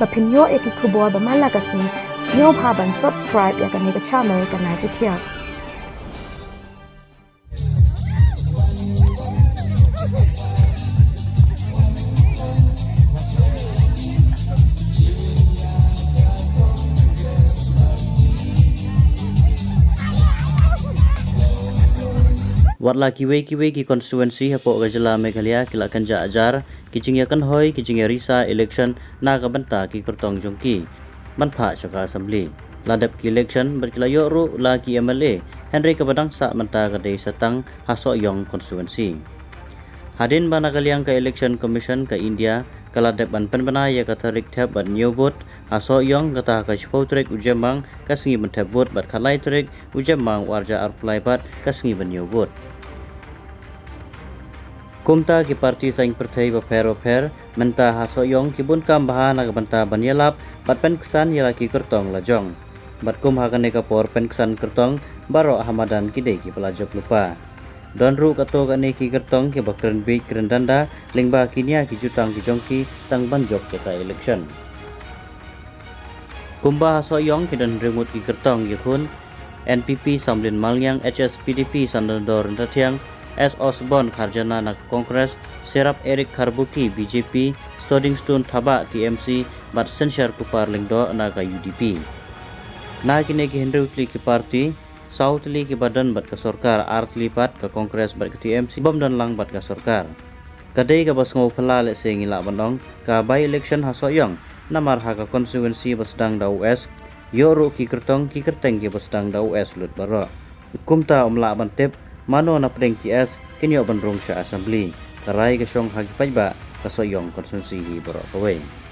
ba phenyo ekikubor ba malagasin sio bhaban subscribe ya kan ga channel kanai puthia Watla kiwe ki constituency hapo gajala Meghalaya kila kanja ajar kicingya kan hoi kicingya risa election na kabanta ki kertong jongki manpha chaka assembly ladap ki election berkilayo ru la ki MLA Henry Kabadang sa manta kadai satang haso yong constituency hadin bana kaliang ka election commission ka India kaladap ban penbana ya katarik tab ban new vote haso yong kata ka chpo trek ujamang kasingi ban tab vote bat khalai trek ujamang warja arplai bat kasingi ban new vote Kumta ki parti saing pertai ba fer menta haso yong ki bun kam bahana ka banta banyalap bat pen kesan yala ki kertong lajong bat kum hakane ka por pen kesan kertong baro ahmadan ki dei ki pelajok lupa don ru kato kane ki kertong ki bakren bi kren danda lingba kinia ki jutang ki jongki tang banjok kita election kumba haso yong ki don remut ki kertong yakun NPP Samlin Malyang HSPDP Sandandor Rentatiang S. Osborne Kharjana nak Kongres Serap Eric Karbuki BJP Stoding Stone Thaba TMC bat Sensyar Kupar Lingdo naga UDP na kini ki Henry ki parti South li ki badan bat ka sorkar art lipat ka Kongres bat ka TMC bom dan lang bat ka sorkar kadai ka bas ngau phala le se ngila bandong ka by election hasoyong namar ha ka constituency basdang da US yoru ki kertong ki kerteng ki basdang da US lut baro kumta umla bantep mano na preng TS kinyo bandrong sa assembly karai ka syong hagi pajba kasoyong konsensi hi baro kawai